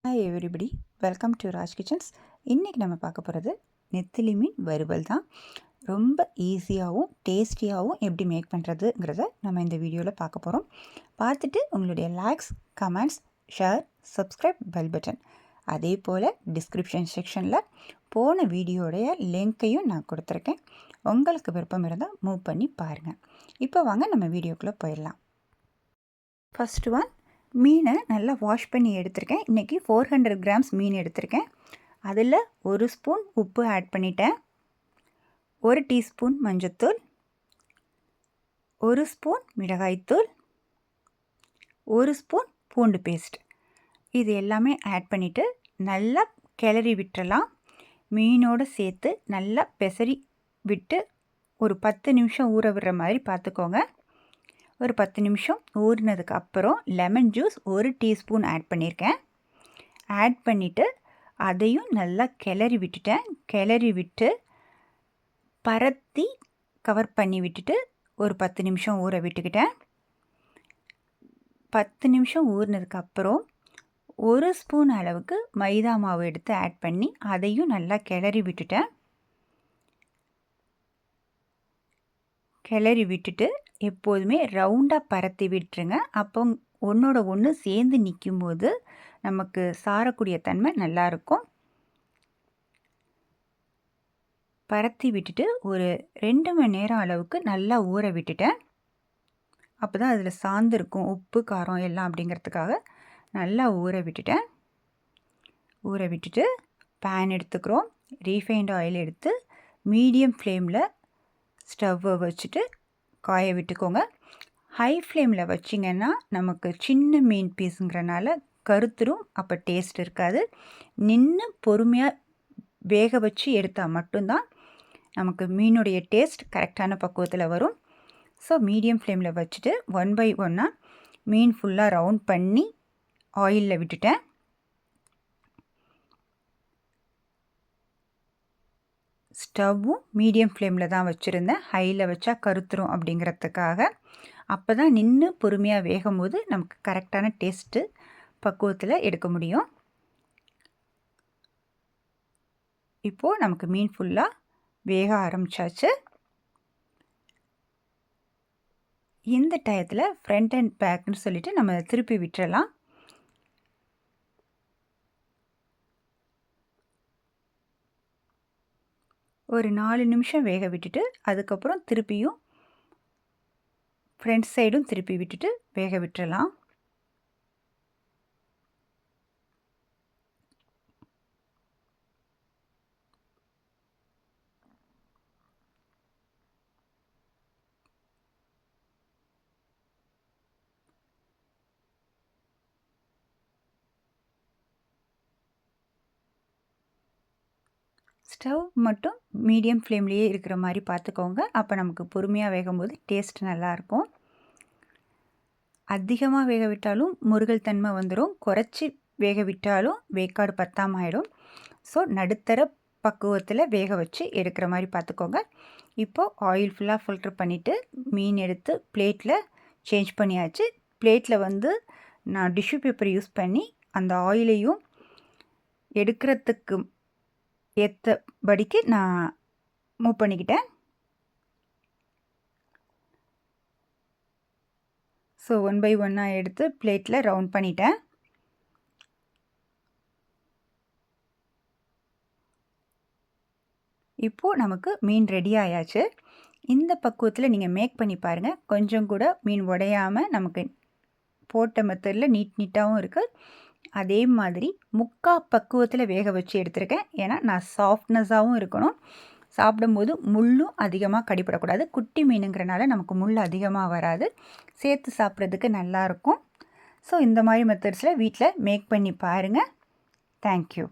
Hi everybody, welcome to Raj kitchens. இன்றைக்கி நம்ம பார்க்க போகிறது நெத்திலி மீன் வறுவல் தான். ரொம்ப ஈஸியாகவும் டேஸ்டியாகவும் எப்படி மேக் பண்ணுறதுங்கிறத நம்ம இந்த வீடியோவில் பார்க்க போகிறோம். பார்த்துட்டு உங்களுடைய likes, comments, share, subscribe, bell button, அதே போல் டிஸ்கிரிப்ஷன் செக்ஷனில் போன வீடியோடைய லிங்க்கையும் நான் கொடுத்துருக்கேன். உங்களுக்கு விருப்பம் இருந்தால் மூவ் பண்ணி பாருங்கள். இப்போ வாங்க நம்ம வீடியோக்குள்ளே போயிடலாம். ஃபஸ்ட்டு ஒன், மீனை நல்லா வாஷ் பண்ணி எடுத்திருக்கேன். இன்றைக்கி 400 கிராம்ஸ் மீன் எடுத்திருக்கேன். அதில் 1 ஸ்பூன் உப்பு ஆட் பண்ணிட்டேன். 1 டீஸ்பூன் மஞ்சத்தூள், 1 ஸ்பூன் மிளகாய்த்தூள், 1 ஸ்பூன் பூண்டு பேஸ்ட், இது எல்லாமே ஆட் பண்ணிவிட்டு நல்லா கிளறி விட்டுறலாம். மீனோடு சேர்த்து நல்லா பெசரி விட்டு ஒரு 10 நிமிஷம் ஊற விடுற மாதிரி பார்த்துக்கோங்க. ஒரு 10 நிமிஷம் ஊறினதுக்கு அப்புறம் லெமன் ஜூஸ் 1 டீஸ்பூன் ஆட் பண்ணியிருக்கேன். ஆட் பண்ணிவிட்டு அதையும் நல்லா கிளறி விட்டுட்டேன். கிளறி விட்டு பரத்தி கவர் பண்ணி விட்டுட்டு ஒரு 10 நிமிஷம் ஊற விட்டுக்கிட்டேன். 10 நிமிஷம் ஊறினதுக்கு அப்புறம் 1 ஸ்பூன் அளவுக்கு மைதா மாவு எடுத்து ஆட் பண்ணி அதையும் நல்லா கிளறி விட்டுட்டேன். கிளறி விட்டுட்டு எப்போதுமே ரவுண்டாக பரத்தி விட்டுருங்க. அப்போ ஒன்றோட ஒன்று சேர்ந்து நிற்கும்போது நமக்கு சாரக்கூடிய தன்மை நல்லாயிருக்கும். பரத்தி விட்டுட்டு ஒரு 2 மணி நேரம் அளவுக்கு நல்லா ஊற விட்டுட்டேன். அப்போ தான் அதில் சார்ந்திருக்கும் உப்பு, காரம் எல்லாம் அப்படிங்கிறதுக்காக நல்லா ஊற விட்டுட்டேன். ஊற விட்டுட்டு பேன் எடுத்துக்கிறோம். ரீஃபைண்ட் ஆயில் எடுத்து மீடியம் ஃப்ளேமில் ஸ்டவ்வை வச்சுட்டு காய விட்டுக்கோங்க. ஹை ஃப்ளேமில் வச்சிங்கன்னா நமக்கு சின்ன மீன் பீஸுங்கிறனால கருத்துரும், அப்போ டேஸ்ட் இருக்காது. நின்று பொறுமையாக வேக வச்சு எடுத்தால் மட்டும்தான் நமக்கு மீனுடைய டேஸ்ட் கரெக்டான பக்குவத்தில் வரும். ஸோ மீடியம் ஃப்ளேமில் வச்சுட்டு 1 பை 1 மீன் ஃபுல்லாக ரவுண்ட் பண்ணி ஆயிலில் விட்டுட்டேன். ஸ்டவ்வும் மீடியம் ஃப்ளேமில் தான் வச்சுருந்தேன். ஹையில் வச்சா கருத்துரும் அப்படிங்கிறதுக்காக. அப்போ தான் நின்று பொறுமையாக வேகும் போது நமக்கு கரெக்டான டேஸ்ட்டு பக்குவத்தில் எடுக்க முடியும். இப்போது நமக்கு மீன் ஃபுல்லாக வேக ஆரம்பித்தாச்சு. இந்த டயத்தில் ஃப்ரண்ட் அண்ட் பேக்னு சொல்லிவிட்டு நம்ம திருப்பி விட்டுறலாம். ஒரு 4 நிமிஷம் வேக விட்டுட்டு அதுக்கப்புறம் திருப்பியும் ஃப்ரண்ட் சைடும் திருப்பி விட்டுட்டு வேக விட்டுறலாம். ஸ்டவ் மட்டும் மீடியம் ஃப்ளேம்லேயே இருக்கிற மாதிரி பார்த்துக்கோங்க. அப்போ நமக்கு பொறுமையாக வேகும்போது டேஸ்ட் நல்லாயிருக்கும். அதிகமாக வேக விட்டாலும் முருகல் தன்மை வந்துடும். குறைச்சி வேக விட்டாலும் வேக்காடு பத்தாமல் ஆகிடும். ஸோ நடுத்தர பக்குவத்தில் வேக வச்சு எடுக்கிற மாதிரி பார்த்துக்கோங்க. இப்போது ஆயில் ஃபுல்லாக ஃபில்டர் பண்ணிவிட்டு மீன் எடுத்து பிளேட்டில் சேஞ்ச் பண்ணியாச்சு. பிளேட்டில் நான் டிஷ்யூ பேப்பர் யூஸ் பண்ணி அந்த ஆயிலையும் எடுக்கிறதுக்கு ஏற்றபடிக்கு நான் மூவ் பண்ணிக்கிட்டேன். ஸோ 1 பை 1 எடுத்து பிளேட்டில் ரவுண்ட் பண்ணிட்டேன். இப்போது நமக்கு மீன் ரெடி ஆயாச்சு. இந்த பக்குவத்தில் நீங்கள் மேக் பண்ணி பாருங்கள். கொஞ்சம் கூட மீன் உடையாமல் நமக்கு போட்ட மெத்தடில் நீட்டாகவும் இருக்குது. அதே மாதிரி பக்குவத்தில் வேக வச்சு எடுத்திருக்கேன். ஏன்னா நான் சாஃப்ட்னஸாகவும் இருக்கணும். சாப்பிடும்போது முள்ளும் அதிகமாக கடிப்படக்கூடாது. குட்டி மீனுங்கிறனால நமக்கு முள் அதிகமாக வராது. சேர்த்து சாப்பிட்றதுக்கு நல்லாயிருக்கும். ஸோ இந்த மாதிரி மெத்தட்ஸில் வீட்டில் மேக் பண்ணி பாருங்கள். தேங்க்யூ.